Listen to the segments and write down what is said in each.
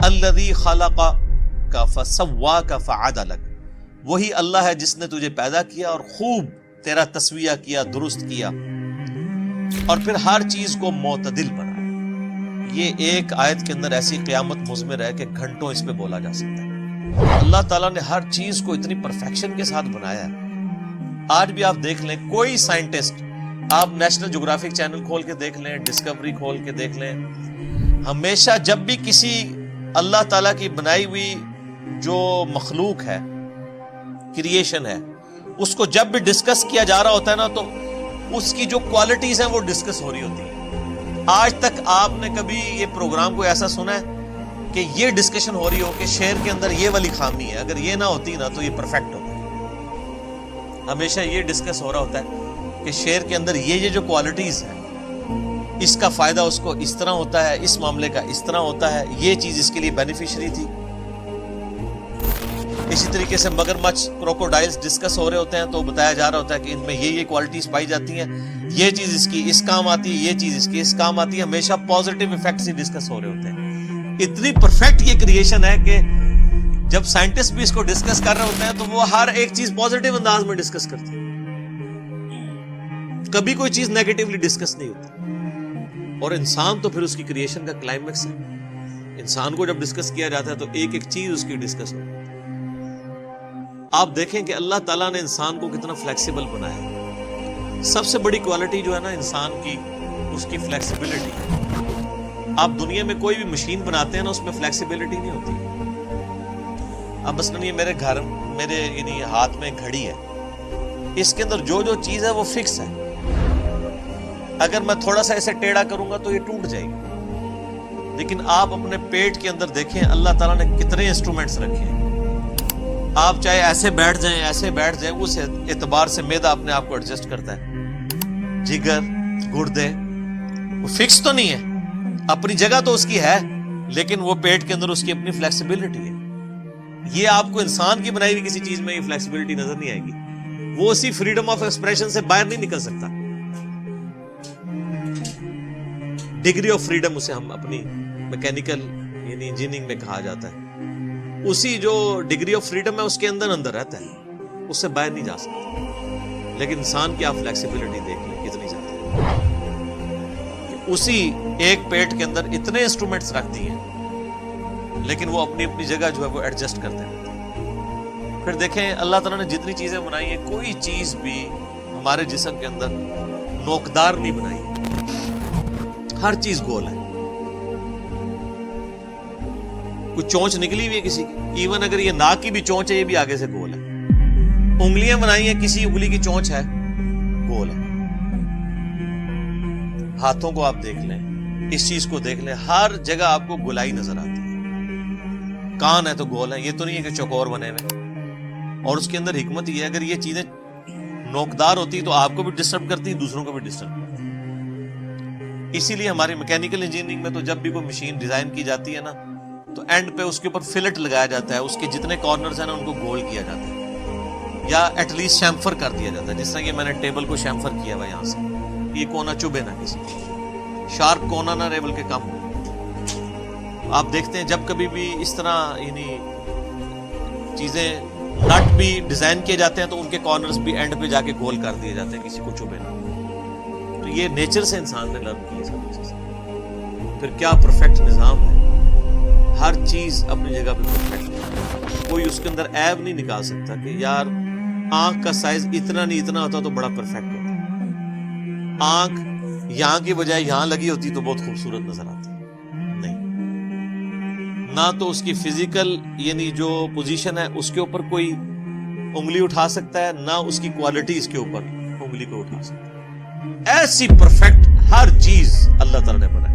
الذی خلقک فسواک فعدلک، وہی اللہ ہے جس نے تجھے پیدا کیا اور خوب تیرا تسویہ کیا، درست کیا، اور پھر ہر چیز کو معتدل بنایا۔ یہ ایک آیت کے اندر ایسی قیامت مضمر ہے کہ گھنٹوں اس پہ بولا جا سکتا ہے۔ اللہ تعالیٰ نے ہر چیز کو اتنی پرفیکشن کے ساتھ بنایا ہے۔ آج بھی آپ دیکھ لیں، کوئی سائنٹسٹ، آپ نیشنل جغرافک چینل کھول کے دیکھ لیں، ڈسکوری کھول کے دیکھ لیں، ہمیشہ جب بھی کسی اللہ تعالیٰ کی بنائی ہوئی جو مخلوق ہے، کریشن ہے، اس کو جب بھی ڈسکس کیا جا رہا ہوتا ہے نا، تو اس کی جو کوالٹیز ہیں وہ ڈسکس ہو رہی ہوتی ہیں۔ آج تک آپ نے کبھی یہ پروگرام کو ایسا سنا ہے کہ یہ ڈسکشن ہو رہی ہو کہ شعر کے اندر یہ والی خامی ہے، اگر یہ نہ ہوتی نا تو یہ پرفیکٹ ہوتا ہے؟ ہمیشہ یہ ڈسکس ہو رہا ہوتا ہے کہ شعر کے اندر یہ جو کوالٹیز ہیں، اس کا فائدہ اس کو اس طرح ہوتا ہے، اس معاملے کا اس طرح ہوتا ہے، یہ چیز اس کے لیے بینیفیشری تھی۔ اسی طریقے سے مگرمچھ، کروکوڈائلز ڈسکس ہو رہے ہوتے ہیں تو بتایا جا رہا ہوتا ہے کہ ان میں یہ کوالٹیز پائی جاتی ہیں، یہ چیز اس کی اس کام آتی ہے، یہ چیز اس کی اس کام آتی ہے، ہمیشہ پازیٹیو ایفیکٹس ہی ڈسکس ہو رہے ہوتے ہیں۔ اتنی پرفیکٹ یہ کریشن ہے کہ جب سائنٹسٹ بھی اس کو ڈسکس کر رہے ہوتے ہیں تو وہ ہر ایک چیز پازیٹیو انداز میں ڈسکس کرتے ہیں، کبھی کوئی چیز نیگیٹیولی ڈسکس نہیں ہوتی۔ اور انسان تو پھر اس کی کریشن کا کلائمیکس ہے۔ انسان کو جب ڈسکس کیا جاتا ہے تو ایک ایک چیز اس کی ڈسکس ہوتی ہے۔ آپ دیکھیں کہ اللہ تعالیٰ نے انسان کو کتنا فلیکسیبل بنایا ہے۔ سب سے بڑی کوالٹی جو ہے نا انسان کی، اس کی فلیکسیبلٹی۔ آپ دنیا میں کوئی بھی مشین بناتے ہیں نا، اس میں فلیکسیبلٹی نہیں ہوتی۔ اب مثلاً یہ میرے یعنی ہاتھ میں گھڑی ہے، اس کے اندر جو چیز ہے وہ فکس ہے۔ اگر میں تھوڑا سا ایسے ٹیڑھا کروں گا تو یہ ٹوٹ جائے گی۔ لیکن آپ اپنے پیٹ کے اندر دیکھیں اللہ تعالیٰ نے کتنے انسٹرومنٹس رکھے ہیں۔ آپ چاہے ایسے بیٹھ جائیں، ایسے بیٹھ جائیں، اس اعتبار سے معدہ اپنے آپ کو ایڈجسٹ کرتا ہے۔ جگر، گردے، وہ فکس تو نہیں ہے، اپنی جگہ تو اس کی ہے، لیکن وہ پیٹ کے اندر اس کی اپنی فلیکسیبلٹی ہے۔ یہ آپ کو انسان کی بنائی ہوئی کسی چیز میں یہ فلیکسیبلٹی نظر نہیں آئے گی۔ وہ اسی فریڈم آف ایکسپریشن سے باہر نہیں نکل سکتا۔ ڈگری آف فریڈم اسے ہم اپنی میکینیکل یعنی انجینئرنگ میں کہا جاتا ہے۔ اسی جو ڈگری آف فریڈم ہے اس کے اندر رہتا ہے، اس سے باہر نہیں جا سکتا۔ لیکن انسان کی آپ فلیکسیبلٹی دیکھ لیں کتنی زیادہ ہے، اسی ایک پیٹ کے اندر اتنے انسٹرومنٹس رکھ دیے ہیں، لیکن وہ اپنی اپنی جگہ جو ہے وہ ایڈجسٹ کرتے ہیں۔ پھر دیکھیں اللہ تعالیٰ نے جتنی چیزیں بنائی ہیں، کوئی چیز بھی ہمارے جسم کے اندر نوکدار نہیں بنائی، ہر چیز گول ہے۔ کوئی چونچ نکلی ہوئی ہے کسی کی، ایون اگر یہ ناک کی بھی چونچ ہے یہ بھی آگے سے گول ہے۔ انگلیاں بنائی ہیں، کسی انگلی کی چونچ ہے، گول ہے۔ ہاتھوں کو آپ دیکھ لیں، اس چیز کو دیکھ لیں، ہر جگہ آپ کو گولائی نظر آتی ہے۔ کان ہے تو گول ہے، یہ تو نہیں ہے کہ چوکور بنے ہوئے۔ اور اس کے اندر حکمت یہ ہے، اگر یہ چیزیں نوکدار ہوتی تو آپ کو بھی ڈسٹرب کرتی، دوسروں کو بھی ڈسٹرب کرتی۔ اسی لیے ہماری میکینیکل انجینئرنگ میں تو جب بھی کوئی مشین ڈیزائن کی جاتی ہے نا، تو اینڈ پہ اس کے اوپر فلٹ لگایا جاتا ہے، اس کے جتنے کارنرز ہیں نا ان کو گول کیا جاتا ہے، یا ایٹ لیسٹ شیمفر کر دیا جاتا ہے۔ جس طرح کہ میں نے ٹیبل کو شیمفر کیا ہوا یہاں سے، یہ کونا چبھے نہ کسی، شارپ کونا نہ رہے بلکہ کم ہو۔ آپ دیکھتے ہیں جب کبھی بھی اس طرح یعنی چیزیں نٹ بھی ڈیزائن کیے جاتے ہیں تو ان کے کارنرز بھی اینڈ پہ جا کے گول کر دیے جاتے ہیں، کسی کو چبھے نہ۔ تو یہ نیچر سے انسان نے لرن کی سب چیزیں۔ پھر کیا پرفیکٹ نظام ہے، ہر چیز اپنی جگہ پہ پرفیکٹ ہے۔ کوئی اس کے اندر عیب نہیں نکال سکتا کہ یار آنکھ کا سائز اتنا نہیں اتنا ہوتا تو بڑا پرفیکٹ ہوتا۔ آنکھ یہاں کی بجائے یہاں لگی ہوتی تو بہت خوبصورت نظر آتی، نہیں۔ نہ تو اس کی فزیکل یعنی جو پوزیشن ہے اس کے اوپر کوئی انگلی اٹھا سکتا ہے، نہ اس کی کوالٹی اس کے اوپر انگلی کو اٹھا سکتا ہے۔ ایسی پرفیکٹ ہر چیز اللہ تعالیٰ نے بنائی۔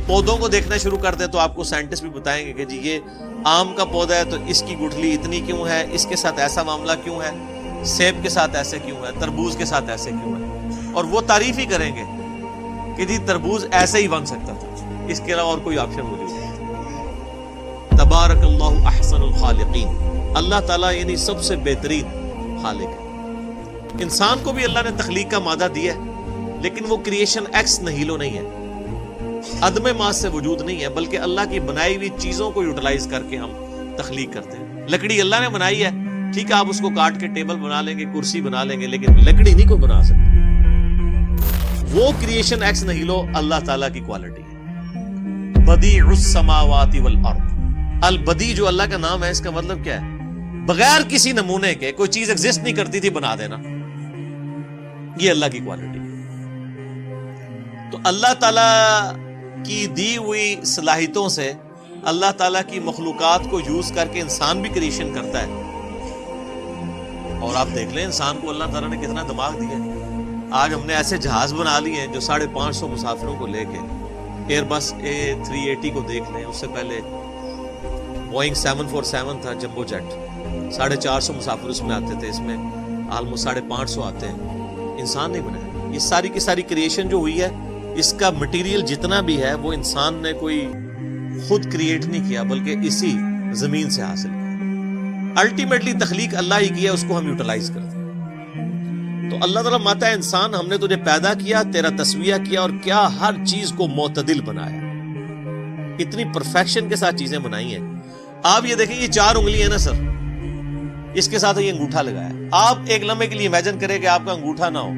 پودوں کو دیکھنا شروع کر دیں تو آپ کو سائنٹسٹ بھی بتائیں گے کہ جی یہ آم کا پودا ہے تو اس کی گٹھلی اتنی کیوں ہے، اس کے ساتھ ایسا معاملہ کیوں ہے، سیب کے ساتھ ایسے کیوں ہے، تربوز کے ساتھ ایسے کیوں ہے، اور وہ تعریف ہی کریں گے کہ جی تربوز ایسے ہی بن سکتا تھا، اس کے علاوہ اور کوئی آپشن موجود نہیں۔ تبارک اللہ احسن الخالقین، اللہ تعالیٰ یعنی سب سے بہترین خالق ہے۔ انسان کو بھی اللہ نے تخلیق کا مادہ دیا ہے، لیکن وہ کریشن ایکس نہیلو نہیں ہے، عدم ماس سے وجود نہیں ہے، بلکہ اللہ کی بنائی ہوئی چیزوں کو یوٹیلائز کر کے ہم تخلیق کرتے ہیں. لکڑی اللہ نے بنائی ہے، ٹھیک ہے آپ اس کو کاٹ کے ٹیبل بنا لیں گے، کرسی بنا لیں گے، لیکن لکڑی نہیں کوئی بنا سکتا. وہ کریشن ایکس نہیلو اللہ تعالیٰ کی کوالٹی ہے. بدیع السماوات والارض. البدیع جو اللہ کا نام ہے، اس کا مطلب کیا ہے؟ بغیر کسی نمونے کے کوئی چیز ایگزسٹ نہیں کرتی تھی، بنا دینا. یہ اللہ کی کوالٹی ہے. تو اللہ تعالیٰ کی دی ہوئی صلاحیتوں سے اللہ تعالیٰ کی مخلوقات کو یوز کر کے انسان بھی کریشن کرتا ہے. اور آپ دیکھ لیں انسان کو اللہ تعالیٰ نے کتنا دماغ دیا ہے. آج ہم نے ایسے جہاز بنا لیے ہیں جو 550 مسافروں کو لے کے، ایئر بس A380 کو دیکھ لیں، اس سے پہلے بوئنگ 747 تھا جمبو جیٹ، 450 مسافر اس میں آتے تھے، اس میں آلموسٹ 550 آتے ہیں. انسان نہیں بنایا. یہ ساری کی ساری کریشن جو ہوئی ہے، اس کا مٹیریل جتنا بھی ہے وہ انسان نے کوئی خود کریٹ نہیں کیا، بلکہ اسی زمین سے حاصل کیا. الٹیمیٹلی تخلیق اللہ ہی کیا، اس کو ہم یوٹیلائز کرتے ہیں. تو اللہ تعالیٰ ماتا ہے انسان، ہم نے تجھے پیدا کیا، تیرا تسویہ کیا، اور کیا ہر چیز کو معتدل بنایا. اتنی پرفیکشن کے ساتھ چیزیں بنائی ہیں. آپ یہ دیکھیں، یہ 4 انگلی ہے نا سر، اس کے ساتھ یہ انگوٹھا لگایا. آپ ایک لمحے کے لیے امیجن کریں کہ آپ کا انگوٹھا نہ ہو،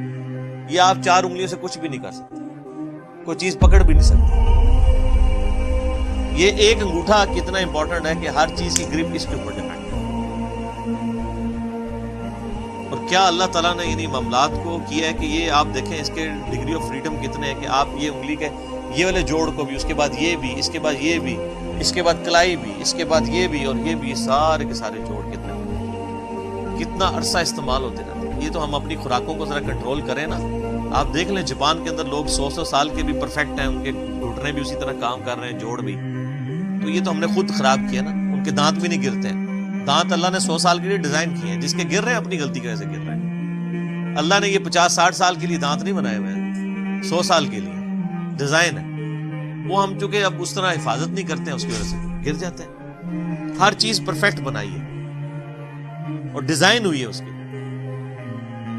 یہ آپ 4 انگلیوں سے کچھ بھی نہیں کر سکتے، کوئی چیز پکڑ بھی نہیں سکتے. یہ ایک انگوٹھا کتنا امپورٹنٹ ہے کہ ہر چیز کی گرپ اس کے اوپر ڈیپینڈ ہے. اور کیا اللہ تعالیٰ نے انہی معاملات کو کیا ہے کہ یہ آپ دیکھیں اس کے ڈگری آف فریڈم کتنے ہیں، کہ آپ یہ انگلی کے یہ والے جوڑ کو بھی، اس کے بعد یہ بھی، اس کے بعد یہ بھی، اس کے بعد کلائی بھی، اس کے بعد یہ بھی، اور یہ بھی، سارے کے سارے جوڑ کتنا عرصہ استعمال ہوتے رہتے ہیں. یہ تو ہم اپنی خوراکوں کو ذرا کنٹرول کریں نا. آپ دیکھ لیں جاپان کے اندر لوگ 100 سال کے بھی پرفیکٹ ہیں، ان کے گھٹنے بھی اسی طرح کام کر رہے ہیں، جوڑ بھی. تو یہ تو ہم نے خود خراب کیا نا. ان کے دانت بھی نہیں گرتے ہیں. دانت اللہ نے 100 سال کے لیے ڈیزائن کیے ہیں، جس کے گر رہے ہیں اپنی غلطی کی وجہ سے گر رہے ہیں. اللہ نے یہ 50-60 سال کے لیے دانت نہیں بنائے ہوئے ہیں، 100 سال کے لیے ڈیزائن ہے. وہ ہم چونکہ اب اس طرح حفاظت نہیں کرتے ہیں، اس کی وجہ سے گر جاتے ہیں. ہر چیز پرفیکٹ بنائی ہے اور ڈیزائن ہوئی ہے اس کی.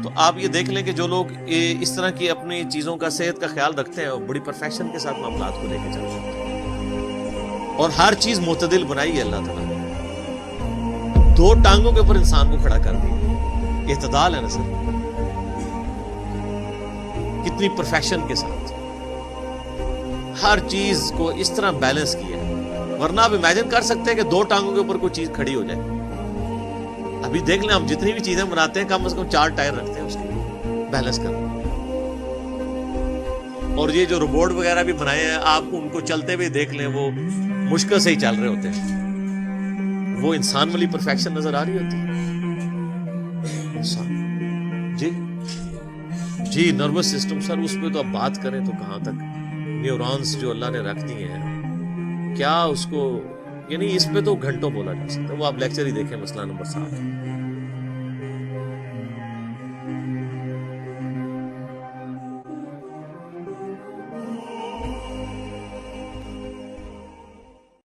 تو آپ یہ دیکھ لیں کہ جو لوگ اس طرح کی اپنی چیزوں کا، صحت کا خیال رکھتے ہیں، وہ بڑی پرفیکشن کے ساتھ معاملات کو لے کے چلتے ہیں. اور ہر چیز معتدل بنائی ہے اللہ تعالیٰ نے. 2 ٹانگوں کے اوپر انسان کو کھڑا کر دیا. اعتدال ہے نا سر، کتنی پرفیکشن کے ساتھ ہر چیز کو اس طرح بیلنس کیا ہے. ورنہ آپ امیجن کر سکتے ہیں کہ 2 ٹانگوں کے اوپر کوئی چیز کھڑی ہو جائے. ابھی دیکھ لیں ہم جتنی بھی چیزیں بناتے ہیں، کم از کم 4 ٹائر رکھتے ہیں اس کے بیلنس کرنے. اور یہ جو روبوٹ وغیرہ بھی بنائے ہیں، آپ ان کو چلتے ہوئے دیکھ لیں، وہ مشکل سے ہی چل رہے ہوتے ہیں. وہ انسان والی پرفیکشن نظر آ رہی ہوتی ہے. انسان جی نروس سسٹم سر، اس پہ تو اب بات کریں تو کہاں تک. نیورونز جو اللہ نے رکھ دیے ہیں، کیا اس کو، یعنی اس پہ تو گھنٹوں بولا جا سکتا ہے. وہ آپ لیکچر ہی دیکھیں، مسئلہ نمبر 7.